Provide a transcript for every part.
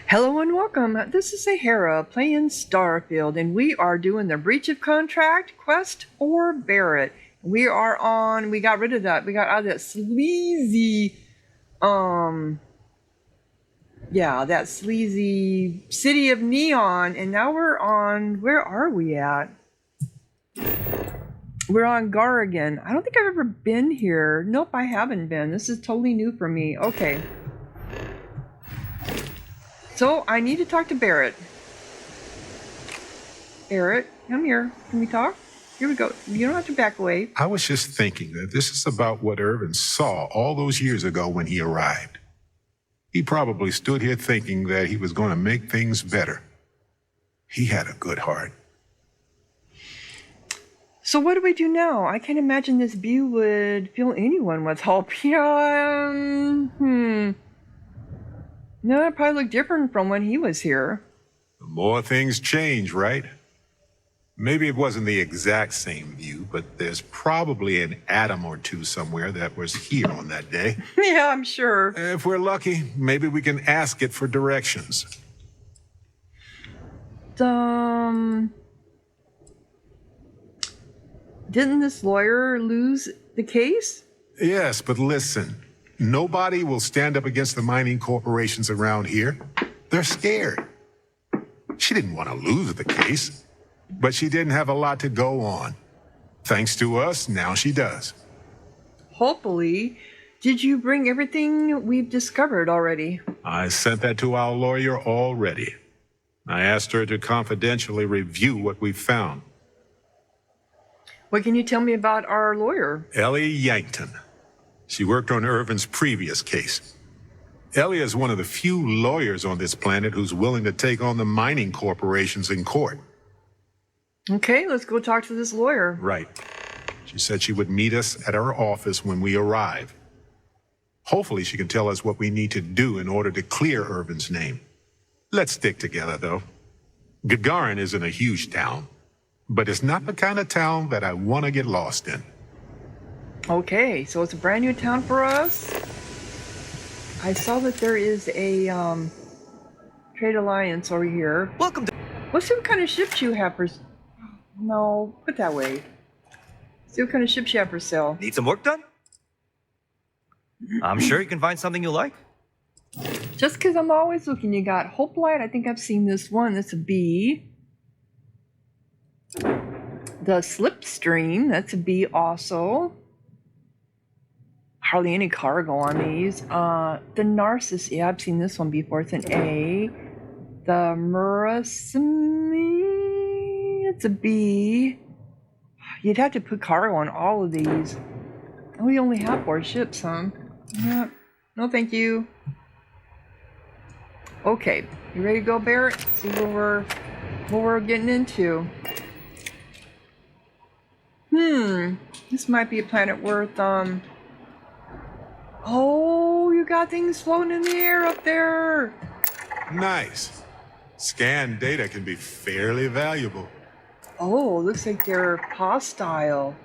Hello and welcome. This is Sahara playing Starfield, and we are doing the breach of contract quest for Barrett. We got rid of that. We got out of that sleazy, that sleazy city of neon, and now we're on, where are we at? We're on Gagarin. I don't think I've ever been here. Nope, I haven't been. This is totally new for me. Okay. So, I need to talk to Barrett. Barrett, come here. Can we talk? Here we go. You don't have to back away. I was just thinking that this is about what Irvin saw all those years ago when he arrived. He probably stood here thinking that he was going to make things better. He had a good heart. So what do we do now? I can't imagine this view would fill anyone with hope. No, it probably looked different from when he was here. The more things change, right? Maybe it wasn't the exact same view, but there's probably an atom or two somewhere that was here on that day. Yeah, I'm sure. If we're lucky, maybe we can ask it for directions. Didn't this lawyer lose the case? Yes, but listen. Nobody will stand up against the mining corporations around here. They're scared. She didn't want to lose the case, but she didn't have a lot to go on. Thanks to us, now she does. Hopefully. Did you bring everything we've discovered already? I sent that to our lawyer already. I asked her to confidentially review what we found. What can you tell me about our lawyer? Ellie Yankton. She worked on Irvin's previous case. Ellie is one of the few lawyers on this planet who's willing to take on the mining corporations in court. Okay, let's go talk to this lawyer. Right. She said she would meet us at our office when we arrive. Hopefully she can tell us what we need to do in order to clear Irvin's name. Let's stick together, though. Gagarin isn't a huge town, but it's not the kind of town that I want to get lost in. Okay, so it's a brand new town for us. I saw that there is a trade alliance over here. Welcome to... Let's see what kind of ships you have for... No, put that way. See what kind of ships you have for sale. Need some work done? I'm sure you can find something you like. Just because I'm always looking. You got Hope Light. I think I've seen this one. That's a B. The Slipstream. That's a B also. Hardly any cargo on these. The Narcissus, yeah, I've seen this one before. It's an A. The Murasimi, it's a B. You'd have to put cargo on all of these. Oh, we only have 4 ships, huh? Yeah. No, thank you. Okay, you ready to go, Barrett? See what we're getting into. This might be a planet worth Oh, you got things floating in the air up there. Nice. Scanned data can be fairly valuable. Oh, looks like they're hostile.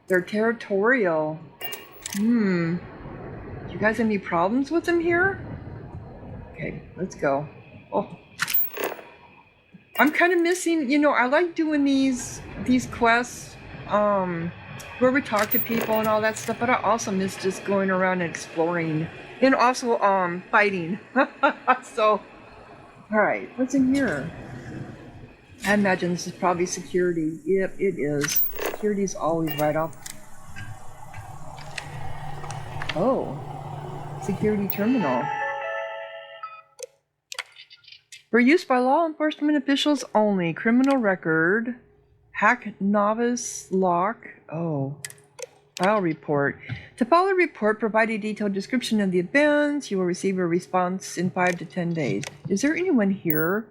They're territorial. You guys have any problems with them here? Okay, let's go. Oh. I'm kind of missing, I like doing these quests, where we talk to people and all that stuff, but I also miss just going around and exploring and also fighting. So, all right, what's in here? I imagine this is probably security. Yep, it is. Security's always right off. Oh, security terminal. For use by law enforcement officials only. Criminal record. Hack novice lock. Oh. File report. To file a report, provide a detailed description of the events. You will receive a response in 5 to 10 days. Is there anyone here?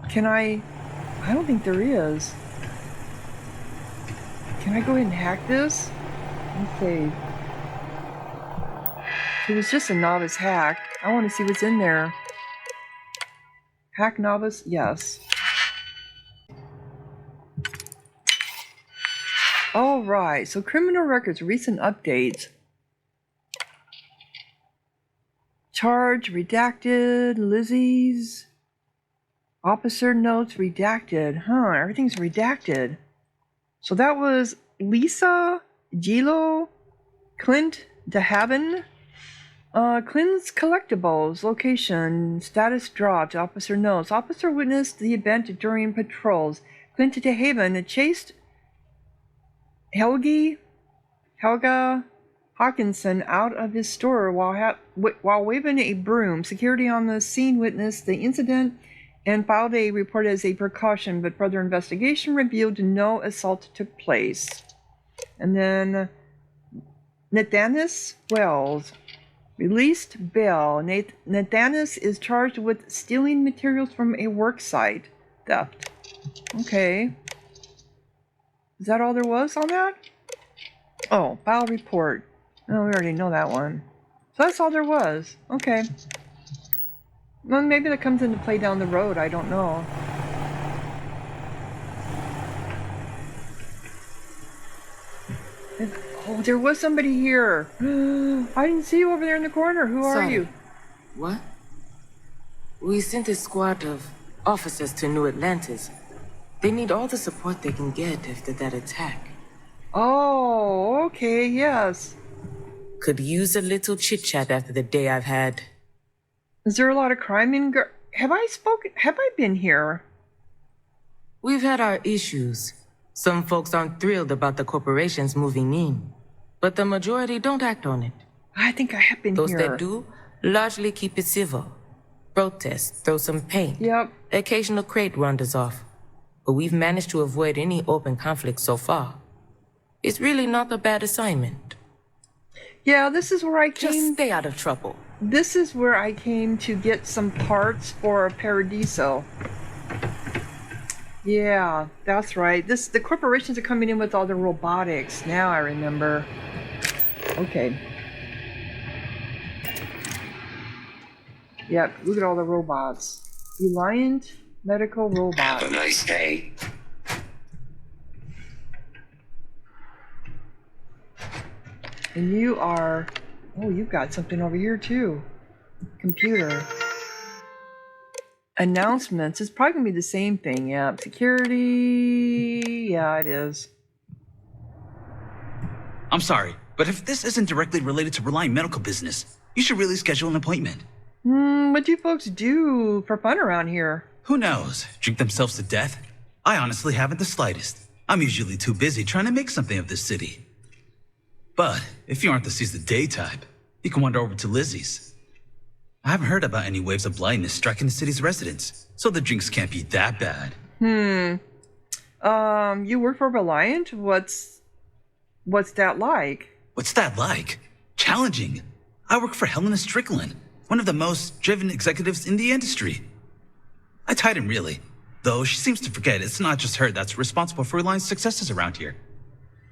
Can I don't think there is. Can I go ahead and hack this? Okay. It was just a novice hack. I want to see what's in there. Hack novice? Yes. All right, so criminal records, recent updates. Charge redacted. Lizzie's. Officer notes redacted. Everything's redacted. So that was Lisa, Gilo, Clint DeHaven. Clint's collectibles, location, status dropped, officer notes. Officer witnessed the event during patrols. Clint DeHaven chased Helga Hawkinson out of his store while waving a broom. Security on the scene witnessed the incident and filed a report as a precaution, but further investigation revealed no assault took place. And then Nathanis Wells released bail. Nathanis is charged with stealing materials from a work site. Theft. Okay. Is that all there was on that? Oh, file report. Oh, we already know that one. So that's all there was. Okay. Well, maybe that comes into play down the road. I don't know. Oh, there was somebody here. I didn't see you over there in the corner. Who are you? What? We sent a squad of officers to New Atlantis. They need all the support they can get after that attack. Oh, okay, yes. Could use a little chit-chat after the day I've had. Is there a lot of crime in Have I been here? We've had our issues. Some folks aren't thrilled about the corporations moving in, but the majority don't act on it. I think I have been Those here. that do largely keep it civil. Protest, throw some paint. Yep. Occasional crate wanders off. But we've managed to avoid any open conflict so far. It's really not a bad assignment. Yeah, this is where I came. Just stay out of trouble. This is where I came to get some parts for Paradiso. Yeah, that's right. The corporations are coming in with all the robotics. Now I remember. Okay. Yep, look at all the robots. Reliant medical robot. Have a nice day. And you are... Oh, you've got something over here too. Computer. Announcements. It's probably going to be the same thing. Yeah. Security. Yeah, it is. I'm sorry, but if this isn't directly related to Reliant medical business, you should really schedule an appointment. What do you folks do for fun around here? Who knows? Drink themselves to death? I honestly haven't the slightest. I'm usually too busy trying to make something of this city. But if you aren't the seize the day type, you can wander over to Lizzie's. I haven't heard about any waves of blindness striking the city's residents, so the drinks can't be that bad. You work for Reliant? What's that like? What's that like? Challenging. I work for Helena Strickland, one of the most driven executives in the industry. I tied him really, though she seems to forget it's not just her that's responsible for Reliant's successes around here.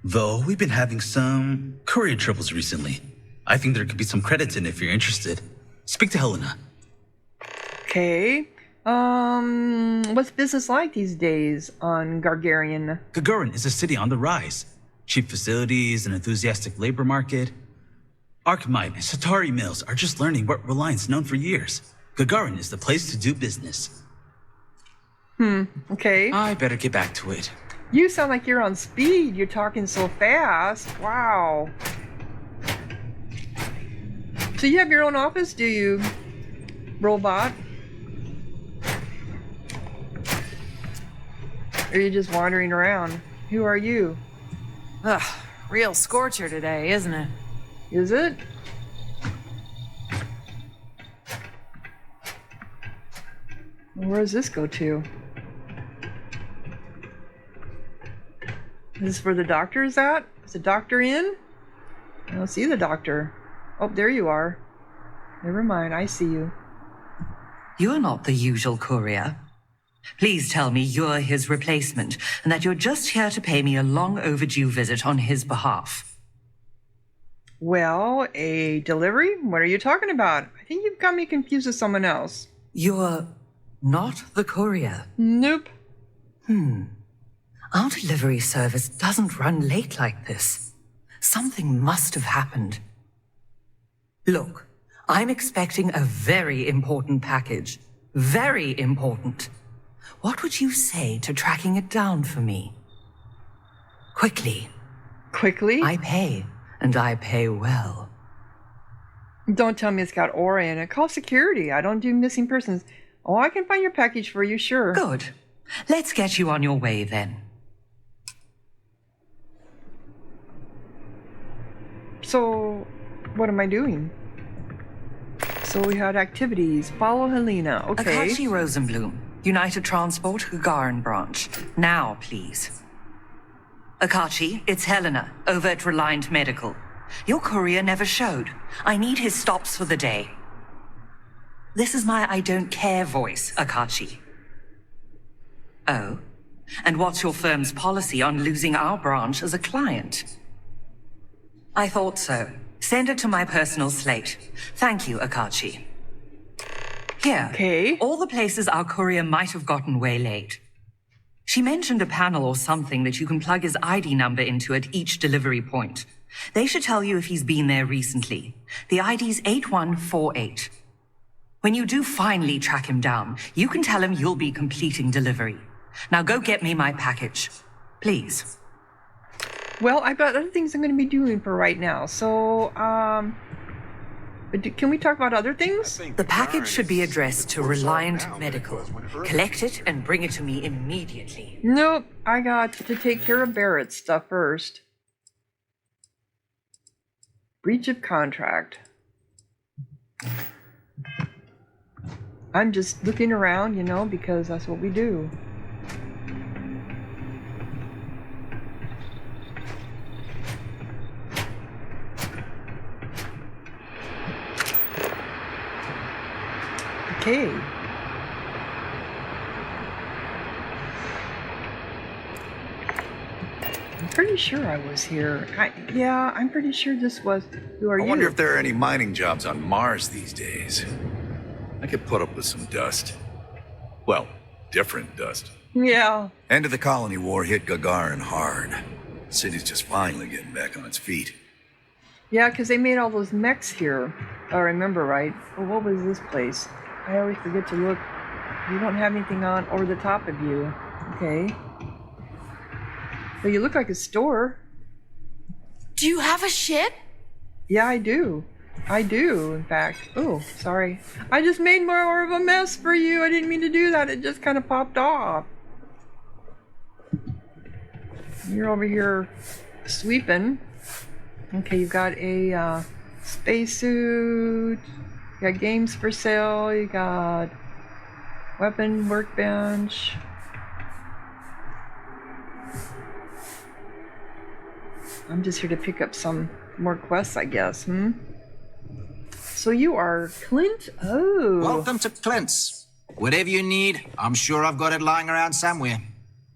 Though we've been having some courier troubles recently. I think there could be some credits in if you're interested. Speak to Helena. Okay. What's business like these days on Gagarin? Gagarin is a city on the rise. Cheap facilities, an enthusiastic labor market. Archmite and Satari Mills are just learning what Reliant's known for years. Gagarin is the place to do business. Okay. I better get back to it. You sound like you're on speed. You're talking so fast. Wow. So you have your own office, do you, robot? Or are you just wandering around? Who are you? Ugh, real scorcher today, isn't it? Is it? Where does this go to? Is this where the doctor is at? Is the doctor in? I don't see the doctor. Oh, there you are. Never mind, I see you. You're not the usual courier. Please tell me you're his replacement, and that you're just here to pay me a long overdue visit on his behalf. Well, a delivery? What are you talking about? I think you've got me confused with someone else. You're not the courier. Nope. Our delivery service doesn't run late like this. Something must have happened. Look, I'm expecting a very important package. Very important. What would you say to tracking it down for me? Quickly. Quickly? I pay, and I pay well. Don't tell me it's got aura in it. Call security. I don't do missing persons. Oh, I can find your package for you, sure. Good. Let's get you on your way then. So, what am I doing? So we had activities. Follow Helena. Okay. Akashi Rosenblum, United Transport, Gagarin branch. Now, please. Akashi, it's Helena, over at Reliant Medical. Your courier never showed. I need his stops for the day. This is my I don't care voice, Akashi. Oh? And what's your firm's policy on losing our branch as a client? I thought so. Send it to my personal slate. Thank you, Akashi. Here. Okay. All the places our courier might have gotten waylaid. She mentioned a panel or something that you can plug his ID number into at each delivery point. They should tell you if he's been there recently. The ID's 8148. When you do finally track him down, you can tell him you'll be completing delivery. Now go get me my package. Please. Well, I've got other things I'm going to be doing for right now. So, can we talk about other things? The package should be addressed to Reliant Medical. Collect it and bring it to me immediately. Nope. I got to take care of Barrett's stuff first. Breach of contract. I'm just looking around, you know, because that's what we do. Okay. I'm pretty sure I was here. Yeah, I'm pretty sure this was... Who are you? I wonder if there are any mining jobs on Mars these days. I could put up with some dust. Well, different dust. Yeah. End of the colony war hit Gagarin hard. The city's just finally getting back on its feet. Yeah, because they made all those mechs here. If I remember right. Well, what was this place? I always forget to look. You don't have anything on over the top of you. Okay. But you look like a store. Do you have a ship? Yeah, I do. I do, in fact. Oh, sorry. I just made more of a mess for you. I didn't mean to do that. It just kind of popped off. You're over here sweeping. Okay, you've got a spacesuit. You got games for sale. You got weapon workbench. I'm just here to pick up some more quests, I guess. So you are Clint? Oh. Welcome to Clint's. Whatever you need, I'm sure I've got it lying around somewhere.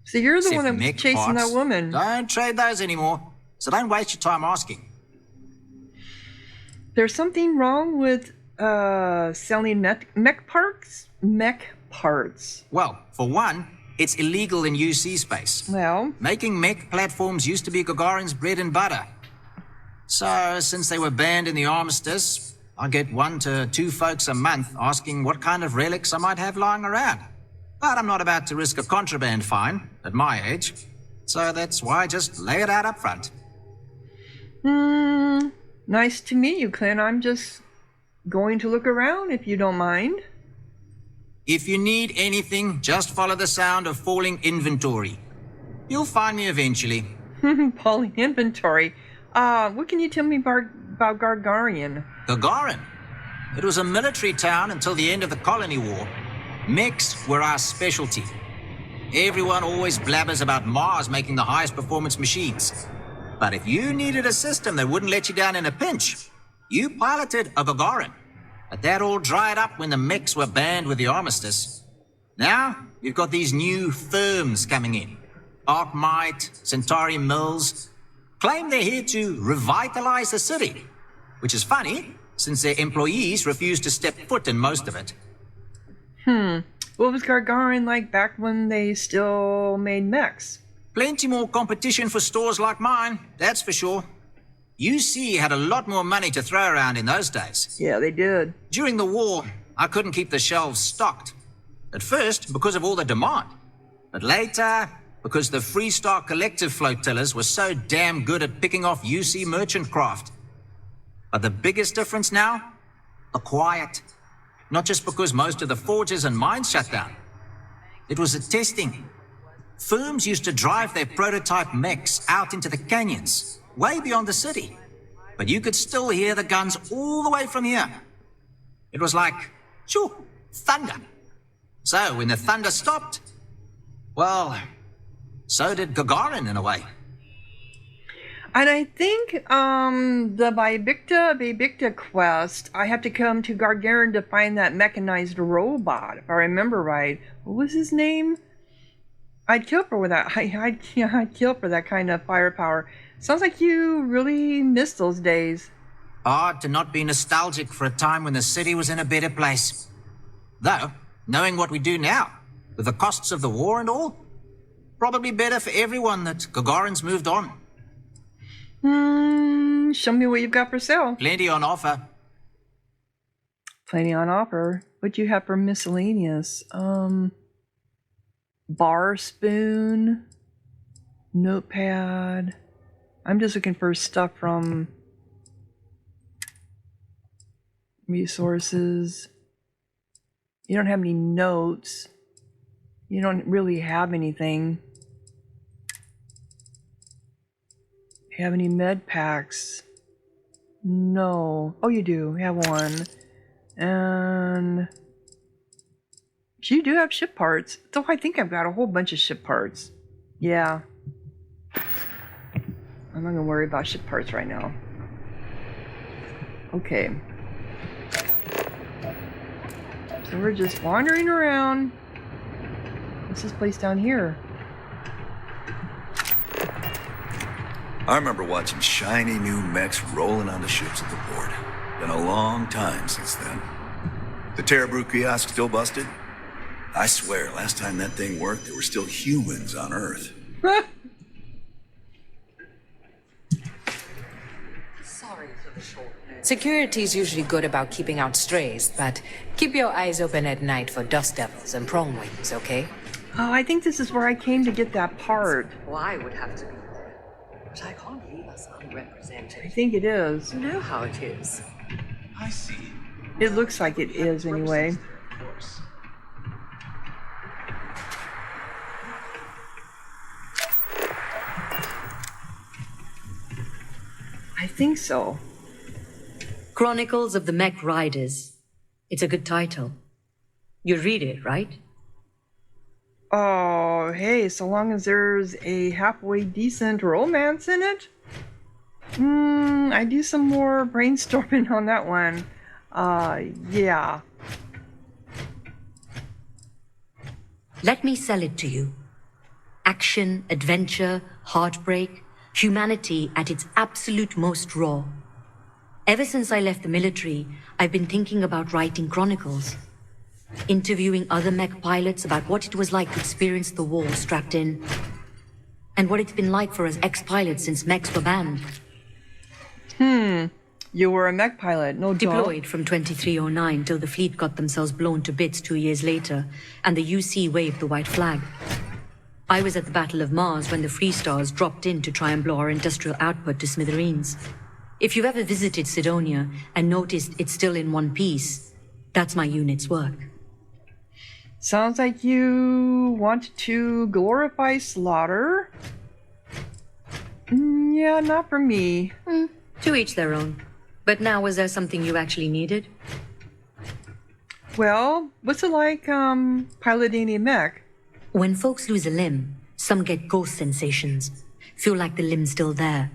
So you're the Except one that was mech chasing parts. that woman. Don't trade those anymore, so don't waste your time asking. There's something wrong with selling mech parts? Mech parts. Well, for one, it's illegal in UC space. Well, Making mech platforms used to be Gagarin's bread and butter. So, since they were banned in the armistice, I get 1 to 2 folks a month asking what kind of relics I might have lying around. But I'm not about to risk a contraband fine at my age, so that's why I just lay it out up front. nice to meet you, Clint. I'm just going to look around if you don't mind. If you need anything, just follow the sound of falling inventory. You'll find me eventually. Falling inventory. What can you tell me about Gagarin? Gagarin? It was a military town until the end of the colony war. Mechs were our specialty. Everyone always blabbers about Mars making the highest performance machines. But if you needed a system that wouldn't let you down in a pinch, you piloted a Gagarin. But that all dried up when the mechs were banned with the armistice. Now, you've got these new firms coming in. Arkmite, Centauri Mills, claim they're here to revitalize the city. Which is funny, since their employees refuse to step foot in most of it. What was Gagarin like back when they still made mechs? Plenty more competition for stores like mine, that's for sure. UC had a lot more money to throw around in those days. Yeah, they did. During the war, I couldn't keep the shelves stocked. At first, because of all the demand. But later, because the Freestar Collective flotillers were so damn good at picking off UC merchant craft. But the biggest difference now? The quiet. Not just because most of the forges and mines shut down. It was the testing. Firms used to drive their prototype mechs out into the canyons, way beyond the city. But you could still hear the guns all the way from here. It was like, shoo, thunder. So when the thunder stopped, well, so did Gagarin in a way. And I think the Bybicta quest, I have to come to Gagarin to find that mechanized robot, if I remember right. What was his name? I'd kill for that. I'd kill for that kind of firepower. Sounds like you really missed those days. Hard to not be nostalgic for a time when the city was in a better place. Though, knowing what we do now, with the costs of the war and all, probably better for everyone that Gagarin's moved on. Show me what you've got for sale. Plenty on offer. Plenty on offer. What do you have for miscellaneous? Bar spoon, notepad. I'm just looking for stuff from resources. You don't have any notes. You don't really have anything. Have any med packs? No. Oh, you do. You have one. And you do have ship parts. Though I think I've got a whole bunch of ship parts. Yeah. I'm not gonna worry about ship parts right now. Okay. So we're just wandering around. What's this place down here? I remember watching shiny new mechs rolling onto ships at the port. Been a long time since then. The Terrabrew kiosk still busted? I swear, last time that thing worked, there were still humans on Earth. Sorry for the short notice. Security's usually good about keeping out strays, but keep your eyes open at night for dust devils and prong wings, okay? Oh, I think this is where I came to get that part. Well, I would have to be there. But I can't leave us unrepresented. I think it is. You know how it is. I see. It looks like it is anyway. Of course. I think so. Chronicles of the Mech Riders. It's a good title. You read it, right? Oh, hey, so long as there's a halfway decent romance in it. I do some more brainstorming on that one. Yeah. Let me sell it to you. Action, adventure, heartbreak, humanity at its absolute most raw. Ever since I left the military, I've been thinking about writing chronicles. Interviewing other mech pilots about what it was like to experience the war strapped in. And what it's been like for us ex-pilots since mechs were banned. You were a mech pilot, no doubt. Deployed from 2309 till the fleet got themselves blown to bits 2 years later, and the UC waved the white flag. I was at the Battle of Mars when the Freestars dropped in to try and blow our industrial output to smithereens. If you've ever visited Sidonia and noticed it's still in one piece, that's my unit's work. Sounds like you want to glorify slaughter. Yeah, not for me. To each their own. But now, was there something you actually needed? Well, what's it like, piloting a mech? When folks lose a limb, some get ghost sensations. Feel like the limb's still there.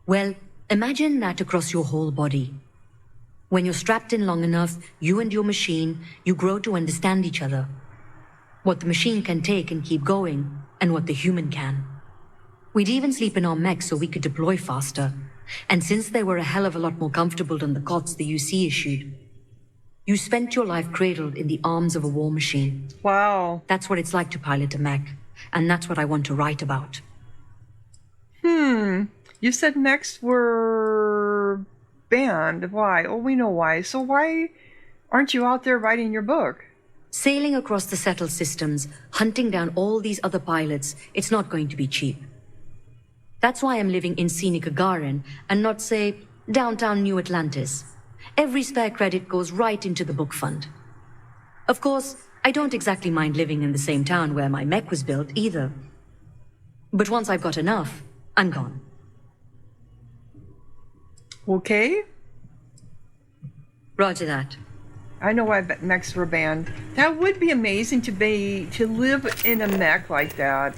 Well, imagine that across your whole body. When you're strapped in long enough, you and your machine, you grow to understand each other. What the machine can take and keep going, and what the human can. We'd even sleep in our mechs so we could deploy faster. And since they were a hell of a lot more comfortable than the cots the UC issued, you spent your life cradled in the arms of a war machine. Wow. That's what it's like to pilot a mech, and that's what I want to write about. You said mechs were banned. Why? Oh, we know why. So why aren't you out there writing your book? Sailing across the settled systems, hunting down all these other pilots, it's not going to be cheap. That's why I'm living in scenic Gagarin and not, say, downtown New Atlantis. Every spare credit goes right into the book fund. Of course, I don't exactly mind living in the same town where my mech was built either. But once I've got enough, I'm gone. Okay. Roger that. I know why mechs were banned. That would be amazing to live in a mech like that.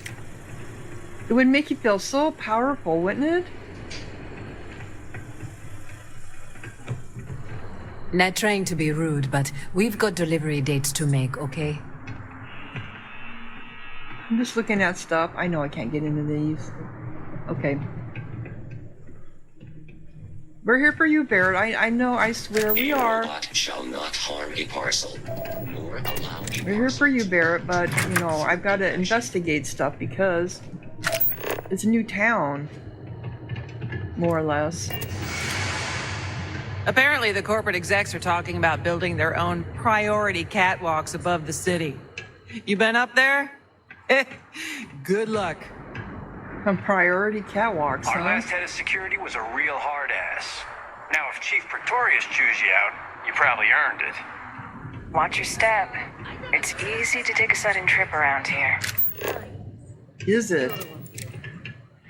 It would make you feel so powerful, wouldn't it? Not trying to be rude, but we've got delivery dates to make, okay? I'm just looking at stuff. I know I can't get into these. Okay. We're here for you, Barrett. I know, I swear we are. Robot shall not harm a parcel, nor allow a We're here for you, Barrett, but, you know, I've got to investigate stuff because it's a new town, more or less. Apparently, the corporate execs are talking about building their own priority catwalks above the city. You been up there? Good luck. Some priority catwalks, Our huh? last head of security was a real hard ass. Now, if Chief Pretorius chews you out, you probably earned it. Watch your step. It's easy to take a sudden trip around here. Is it?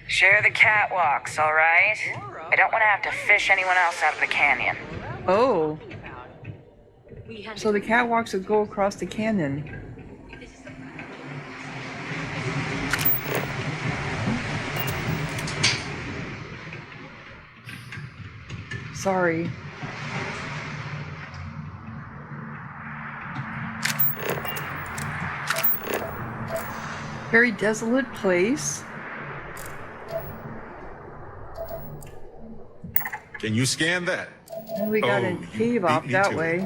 Share the catwalks, all right? I don't want to have to fish anyone else out of the canyon. Oh. So the catwalks would go across the canyon. Sorry. Very desolate place. Can you scan that? And we got a cave off that way.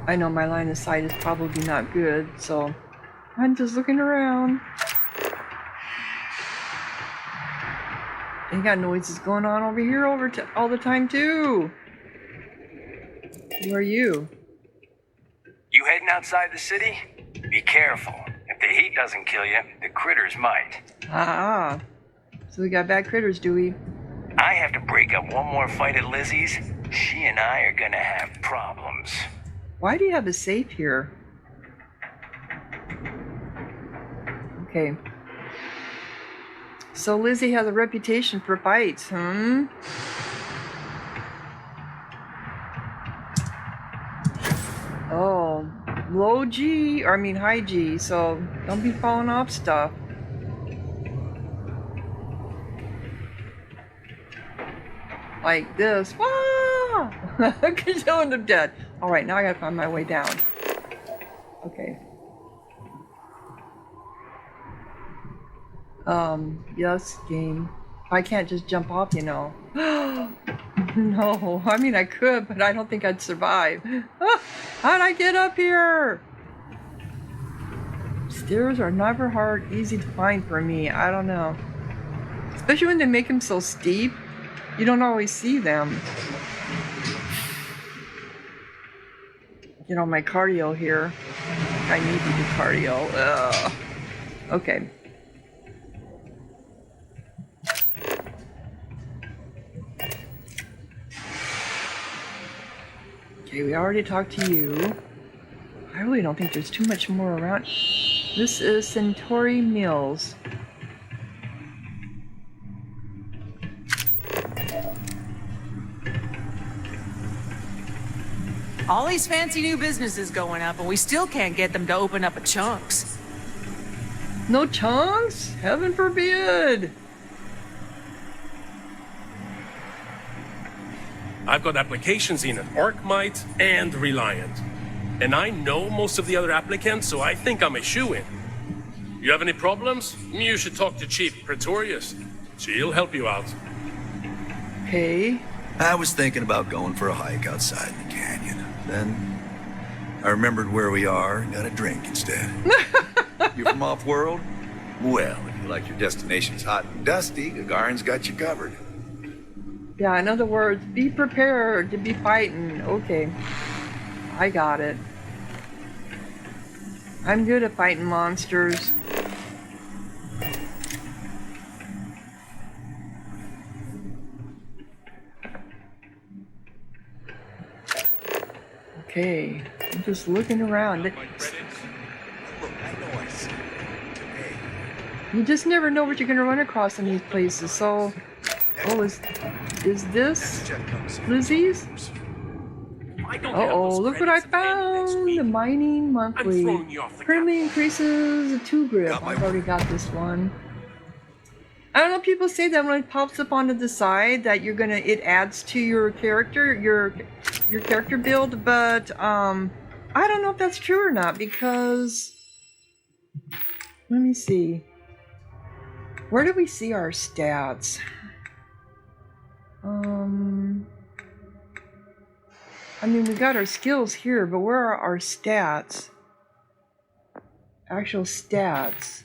I know my line of sight is probably not good, so I'm just looking around. They got noises going on over here all the time too. Who are you? You heading outside the city? Be careful. If the heat doesn't kill you, the critters might. Ah, so we got bad critters, do we? I have to break up one more fight at Lizzie's. She and I are gonna have problems. Why do you have a safe here? Okay. So Lizzie has a reputation for fights, hmm? Oh, low G, or I mean high G, so don't be falling off stuff. Like this. Wah! Because you'll end up dead. Alright, now I gotta find my way down. Okay. Yes, game. I can't just jump off, you know. No, I mean I could, but I don't think I'd survive. How'd I get up here? Stairs are never easy to find for me. I don't know. Especially when they make them so steep, you don't always see them. You know, my cardio here. I need to do cardio. Ugh. Okay. Okay, we already talked to you. I really don't think there's too much more around. This is Centauri Mills. All these fancy new businesses going up, and we still can't get them to open up a chunks. No chunks? Heaven forbid! I've got applications in at Arcmite and Reliant. And I know most of the other applicants, so I think I'm a shoo-in. You have any problems? You should talk to Chief Pretorius. She'll help you out. Okay. I was thinking about going for a hike outside the canyon. Then I remembered where we are and got a drink instead. You from off-world? Well, if you like your destinations hot and dusty, Gagarin's got you covered. Yeah, in other words, be prepared to be fighting. Okay. I got it. I'm good at fighting monsters. Okay, I'm just looking around. You just never know what you're going to run across in these places. So, oh, is this Lizzie's? Uh-oh, look what I found! The mining monthly. Currently increases a 2 grip. I've already got this one. I don't know, people say that when it pops up onto the side that you're gonna, it adds to your character, your character build, but I don't know if that's true or not, because let me see. Where do we see our stats? I mean, we got our skills here, but where are our stats? Actual stats.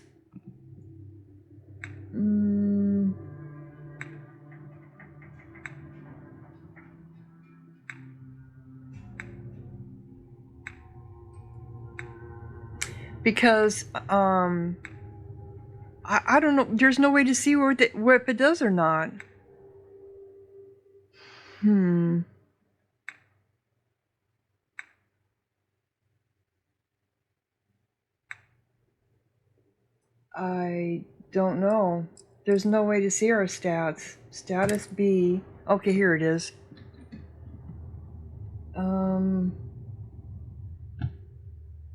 Because I don't know. There's no way to see if it does or not. I don't know. There's no way to see our stats. Status B. Okay, here it is.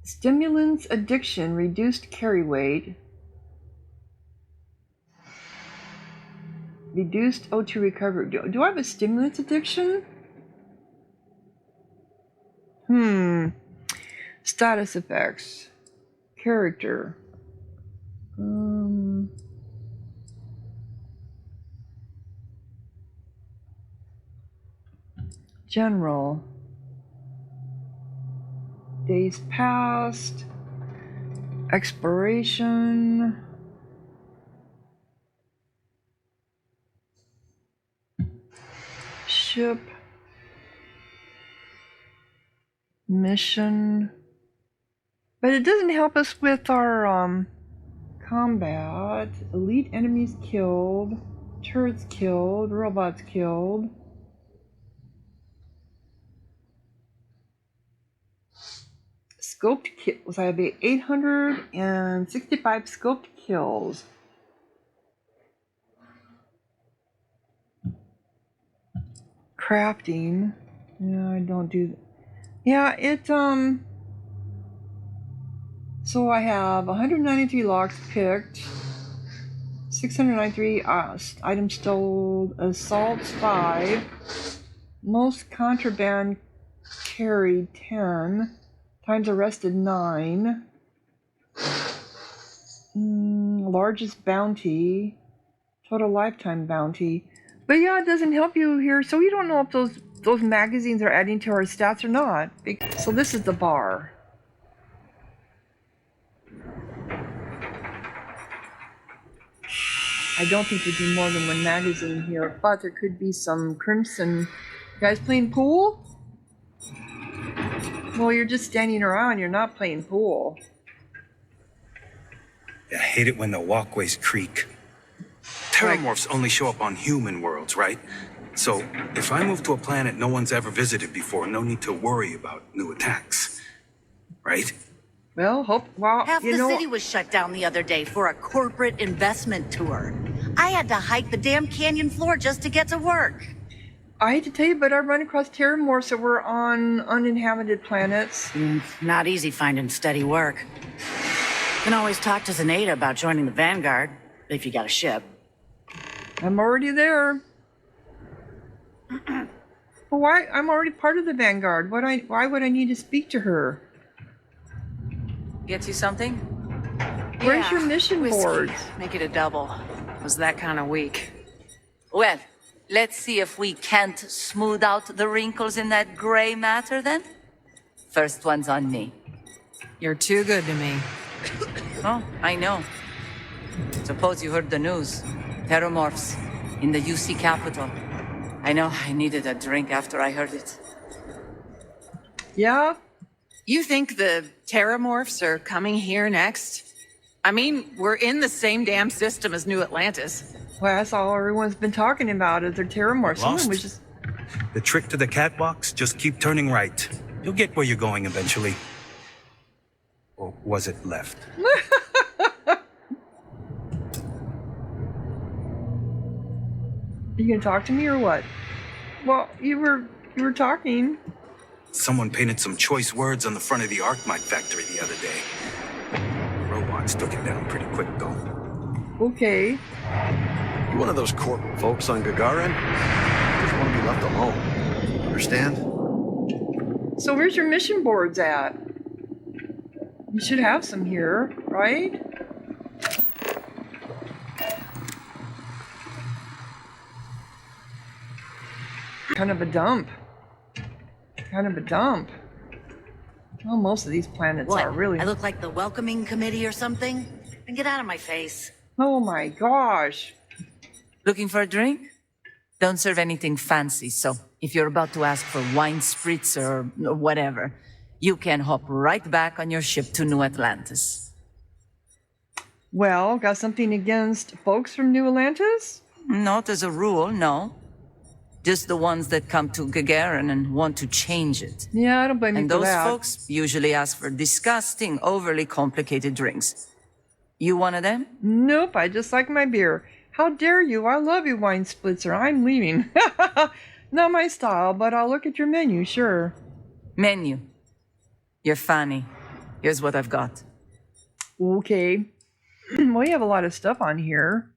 Stimulants addiction, reduced carry weight. Reduced O2 recovery. Do I have a stimulants addiction? Status effects. Character. General. Days past. Exploration. Ship. Mission. But it doesn't help us with our combat. Elite enemies killed. Turrets killed. Robots killed. Scoped kills. I have 865 scoped kills. Crafting. Yeah, I don't do that. Yeah, it so I have 193 locks picked, 693 items stolen, assaults 5, most contraband carried 10, times arrested 9, largest bounty, total lifetime bounty. But yeah, it doesn't help you here, so we don't know if those magazines are adding to our stats or not. So this is the bar. I don't think we do more than one magazine here, but there could be some crimson. You guys playing pool? Well, you're just standing around, you're not playing pool. I hate it when the walkways creak. Terramorphs only show up on human worlds, right? So, if I move to a planet no one's ever visited before, no need to worry about new attacks. Right? Well, half the city was shut down the other day for a corporate investment tour. I had to hike the damn canyon floor just to get to work. I hate to tell you, but I run across terramorphs that were on uninhabited planets. Not easy finding steady work. Can always talk to Zenaida about joining the Vanguard, if you got a ship. I'm already there. But why? I'm already part of the Vanguard. Why would I need to speak to her? Get you something? Where's your mission board? Make it a double. Was that kind of weak? Well, let's see if we can't smooth out the wrinkles in that gray matter then. First one's on me. You're too good to me. Oh, I know. Suppose you heard the news. Terramorphs in the UC capital. I know, I needed a drink after I heard it. Yeah? You think the Terramorphs are coming here next? I mean, we're in the same damn system as New Atlantis. Well, that's all everyone's been talking about is their Terramorphs. Someone was just... The trick to the catwalks, just keep turning right. You'll get where you're going eventually. Or was it left? You gonna talk to me or what? Well, you were talking. Someone painted some choice words on the front of the Arkmite factory the other day. The robots took it down pretty quick, though. Okay. You one of those corporate folks on Gagarin? Just want to be left alone. Understand? So where's your mission boards at? You should have some here, right? Kind of a dump. Kind of a dump. Well, most of these planets What? are really... I look like the welcoming committee or something? And get out of my face. Oh my gosh. Looking for a drink? Don't serve anything fancy, so if you're about to ask for wine spritz or whatever, you can hop right back on your ship to New Atlantis. Well, got something against folks from New Atlantis? Not as a rule, no. Just the ones that come to Gagarin and want to change it. Yeah, I don't blame you And for those that. folks usually ask for disgusting, overly complicated drinks. You one of them? Nope, I just like my beer. How dare you? I love you, wine splitzer. I'm leaving. Not my style, but I'll look at your menu, sure. Menu. You're funny. Here's what I've got. Okay. Well, you have a lot of stuff on here.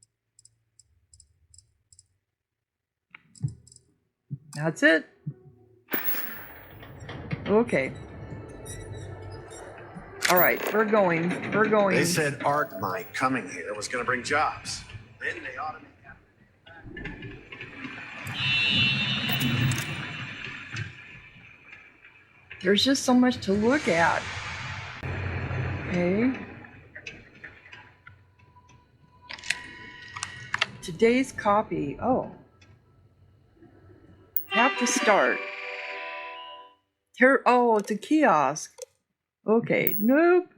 That's it. Okay. All right, we're going. We're going. They said Arkmite coming here was going to bring jobs. Then they ought to be. There's just so much to look at. Okay. Today's copy. Oh. Have to start. Here. Oh, it's a kiosk. Okay. Nope.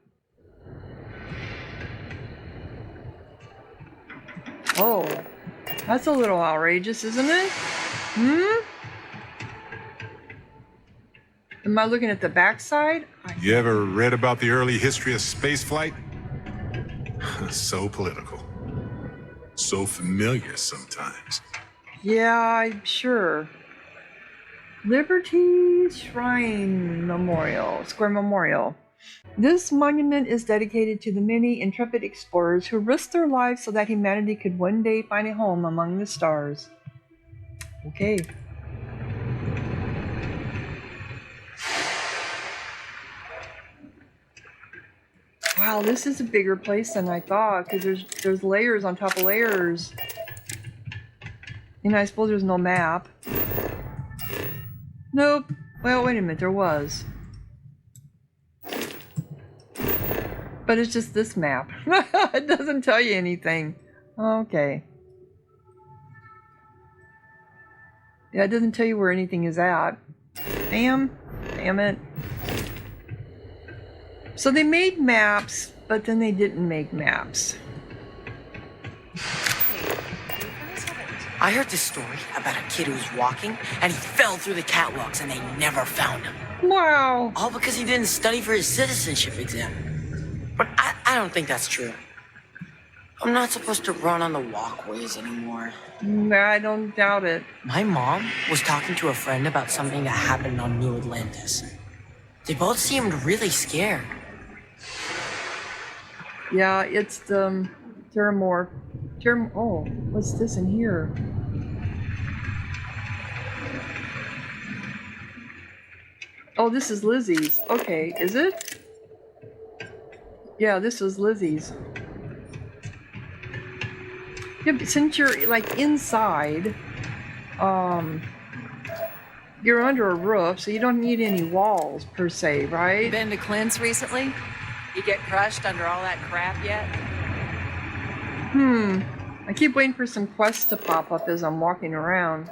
Oh. That's a little outrageous, isn't it? Hmm? Am I looking at the backside? You ever read about the early history of spaceflight? So political. So familiar sometimes. Yeah, I'm sure. Liberty Shrine Memorial, Square Memorial. This monument is dedicated to the many intrepid explorers who risked their lives so that humanity could one day find a home among the stars. Okay. Wow, this is a bigger place than I thought, because there's layers on top of layers. And I suppose there's no map. Nope. Well, wait a minute, there was. But it's just this map. It doesn't tell you anything. Okay. Yeah, it doesn't tell you where anything is at. Damn. Damn it. So they made maps, but then they didn't make maps. I heard this story about a kid who was walking and he fell through the catwalks and they never found him. Wow. All because he didn't study for his citizenship exam. But I don't think that's true. I'm not supposed to run on the walkways anymore. I don't doubt it. My mom was talking to a friend about something that happened on New Atlantis. They both seemed really scared. Yeah, it's the Terramorph. Oh, what's this in here? Oh, this is Lizzie's. Okay, is it? Yeah, this was Lizzie's. Yeah, but since you're like inside, you're under a roof, so you don't need any walls per se, right? Been to Clint's recently? You get crushed under all that crap yet? I keep waiting for some quests to pop up as I'm walking around.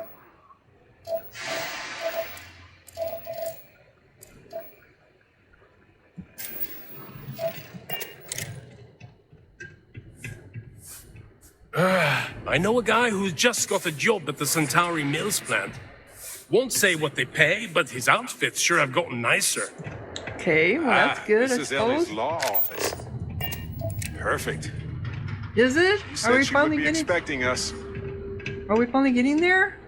I know a guy who's just got a job at the Centauri Mills plant. Won't say what they pay, but his outfits sure have gotten nicer. Okay, well that's good, This I is Ellie's suppose. law office. Perfect. Is it? She Are said we she finally would be getting? expecting us. Are we finally getting there?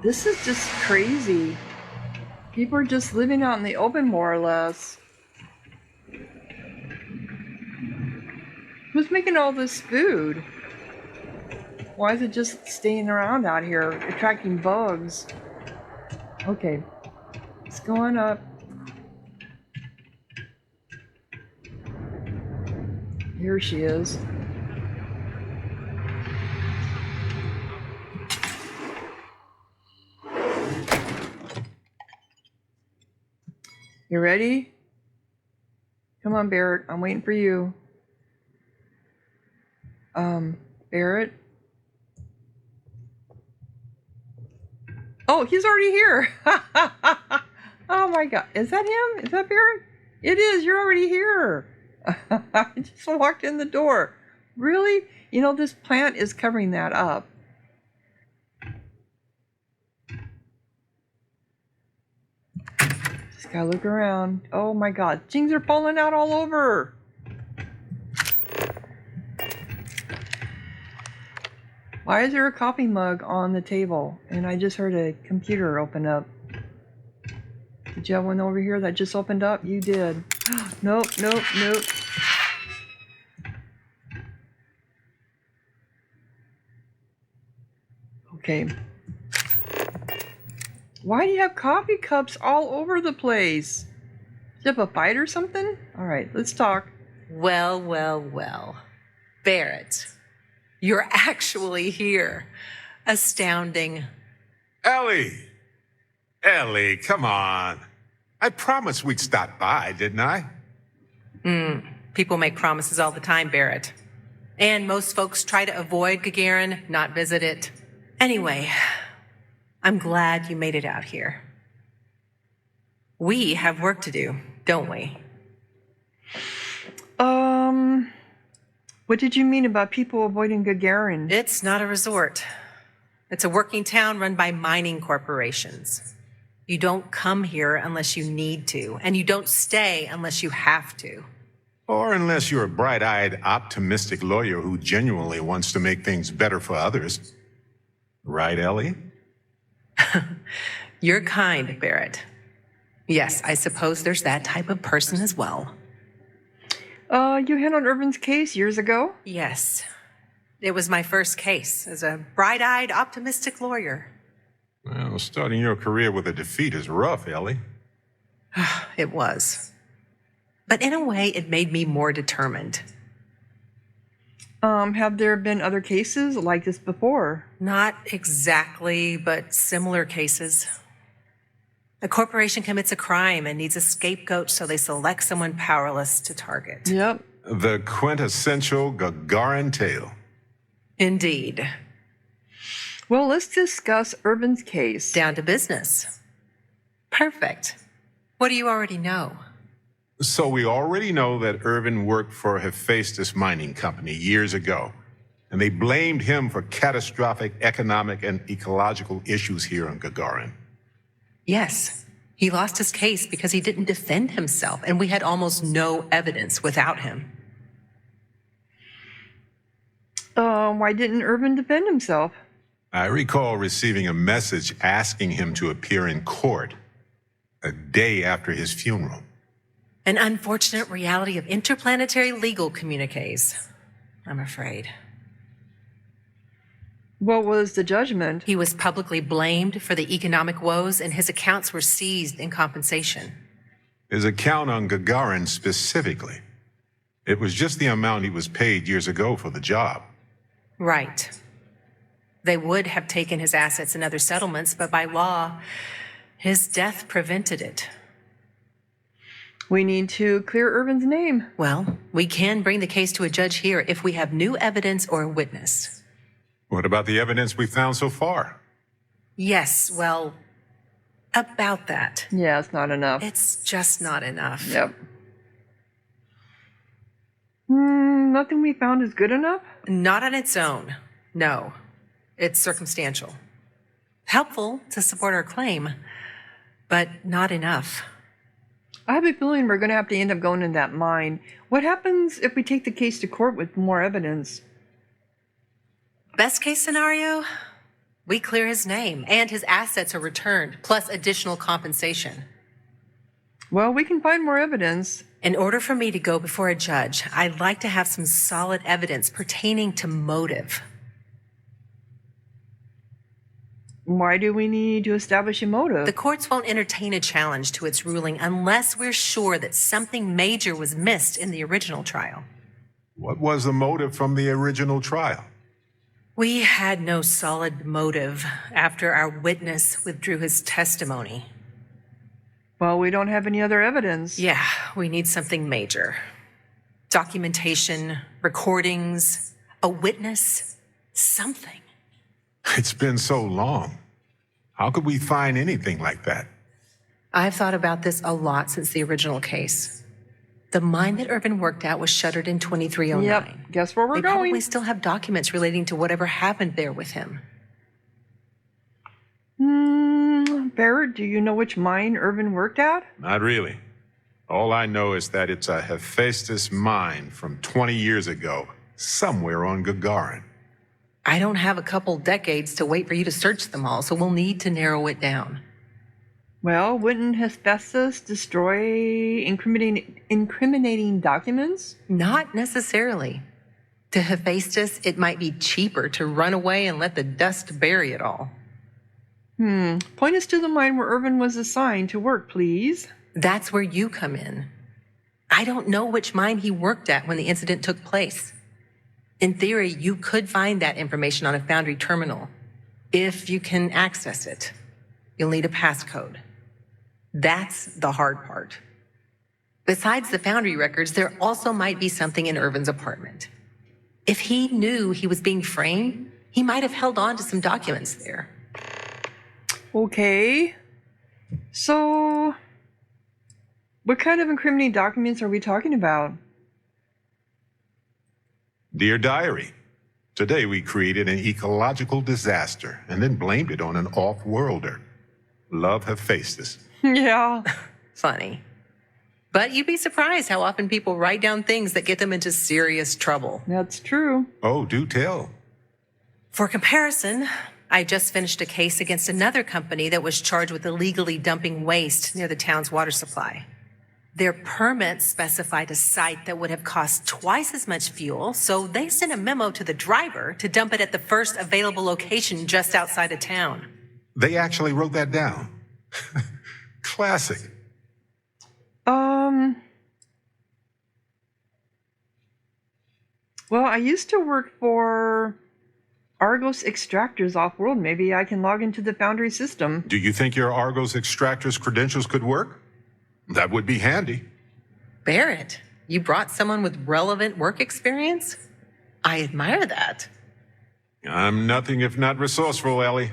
This is just crazy. People are just living out in the open, more or less. Who's making all this food? Why is it just staying around out here, attracting bugs? Okay, it's going up. Here she is. You ready? Come on, Barrett. I'm waiting for you. Barrett? Oh, he's already here. Oh my God. Is that him? Is that Barrett? It is. You're already here. I just walked in the door. Really? You know, this plant is covering that up. Just gotta look around. Oh my God. Things are falling out all over. Why is there a coffee mug on the table? And I just heard a computer open up. Did you have one over here that just opened up? You did. Nope, nope, nope. Okay. Why do you have coffee cups all over the place? Do you have a fight or something? All right, let's talk. Well, well, well. Barrett, you're actually here. Astounding. Ellie! Ellie, come on. I promised we'd stop by, didn't I? People make promises all the time, Barrett. And most folks try to avoid Gagarin, not visit it. Anyway, I'm glad you made it out here. We have work to do, don't we? What did you mean about people avoiding Gagarin? It's not a resort. It's a working town run by mining corporations. You don't come here unless you need to, and you don't stay unless you have to. Or unless you're a bright-eyed, optimistic lawyer who genuinely wants to make things better for others. Right, Ellie? You're kind, Barrett. Yes, I suppose there's that type of person as well. You handled Irvin's case years ago? Yes. It was my first case as a bright-eyed, optimistic lawyer. Well, starting your career with a defeat is rough, Ellie. It was. But in a way, it made me more determined. Have there been other cases like this before? Not exactly, but similar cases. A corporation commits a crime and needs a scapegoat, so they select someone powerless to target. Yep. The quintessential Gagarin tale. Indeed. Well, let's discuss Irvin's case. Down to business. Perfect. What do you already know? So we already know that Irvin worked for Hephaestus Mining Company years ago, and they blamed him for catastrophic economic and ecological issues here on Gagarin. Yes. He lost his case because he didn't defend himself, and we had almost no evidence without him. Why didn't Irvin defend himself? I recall receiving a message asking him to appear in court a day after his funeral. An unfortunate reality of interplanetary legal communiques, I'm afraid. What was the judgment? He was publicly blamed for the economic woes, and his accounts were seized in compensation. His account on Gagarin specifically. It was just the amount he was paid years ago for the job. Right. They would have taken his assets and other settlements, but by law, his death prevented it. We need to clear Irvin's name. Well, we can bring the case to a judge here if we have new evidence or a witness. What about the evidence we found so far? Yes, well, about that. Yeah, it's not enough. It's just not enough. Yep. Nothing we found is good enough? Not on its own. No. It's circumstantial. Helpful to support our claim, but not enough. I have a feeling we're going to have to end up going in that mine. What happens if we take the case to court with more evidence? Best case scenario, we clear his name and his assets are returned, plus additional compensation. Well, we can find more evidence. In order for me to go before a judge, I'd like to have some solid evidence pertaining to motive. Why do we need to establish a motive? The courts won't entertain a challenge to its ruling unless we're sure that something major was missed in the original trial. What was the motive from the original trial? We had no solid motive after our witness withdrew his testimony. Well, we don't have any other evidence. Yeah, we need something major. Documentation, recordings, a witness, something. It's been so long. How could we find anything like that? I've thought about this a lot since the original case. The mine that Irvin worked at was shuttered in 2309. Yep, guess where we're They going. probably still have documents relating to whatever happened there with him. Barrett, do you know which mine Irvin worked at? Not really. All I know is that it's a Hephaestus mine from 20 years ago, somewhere on Gagarin. I don't have a couple decades to wait for you to search them all, so we'll need to narrow it down. Well, wouldn't Hephaestus destroy incriminating documents? Not necessarily. To Hephaestus, it might be cheaper to run away and let the dust bury it all. Point us to the mine where Irvin was assigned to work, please. That's where you come in. I don't know which mine he worked at when the incident took place. In theory, you could find that information on a Foundry terminal, if you can access it. You'll need a passcode. That's the hard part. Besides the Foundry records, there also might be something in Irvin's apartment. If he knew he was being framed, he might have held on to some documents there. Okay. So, what kind of incriminating documents are we talking about? Dear Diary, today we created an ecological disaster and then blamed it on an off-worlder. Love Hephaestus. Yeah. Funny. But you'd be surprised how often people write down things that get them into serious trouble. That's true. Oh, do tell. For comparison, I just finished a case against another company that was charged with illegally dumping waste near the town's water supply. Their permit specified a site that would have cost twice as much fuel, so they sent a memo to the driver to dump it at the first available location just outside of town. They actually wrote that down. Classic. Well, I used to work for Argos Extractors off-world. Maybe I can log into the Foundry system. Do you think your Argos Extractors credentials could work? That would be handy. Barrett, you brought someone with relevant work experience? I admire that. I'm nothing if not resourceful, Ellie.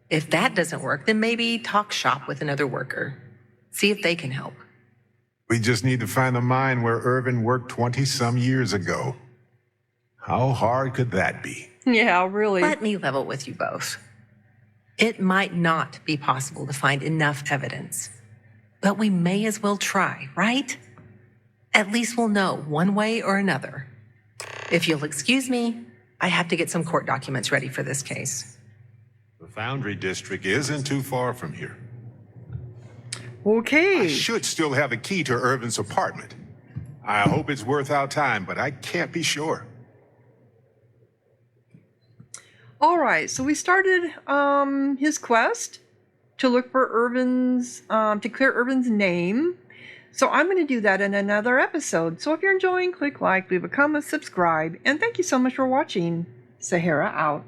If that doesn't work, then maybe talk shop with another worker. See if they can help. We just need to find the mine where Irvin worked 20-some years ago. How hard could that be? Yeah, really. Let me level with you both. It might not be possible to find enough evidence, but we may as well try, right? At least we'll know one way or another. If you'll excuse me, I have to get some court documents ready for this case. The Foundry District isn't too far from here. Okay. I should still have a key to Irvin's apartment. I hope it's worth our time, but I can't be sure. All right, so we started his quest to look for to clear Irvin's name. So I'm going to do that in another episode. So if you're enjoying, click like, leave a comment, subscribe, and thank you so much for watching. Sahara out.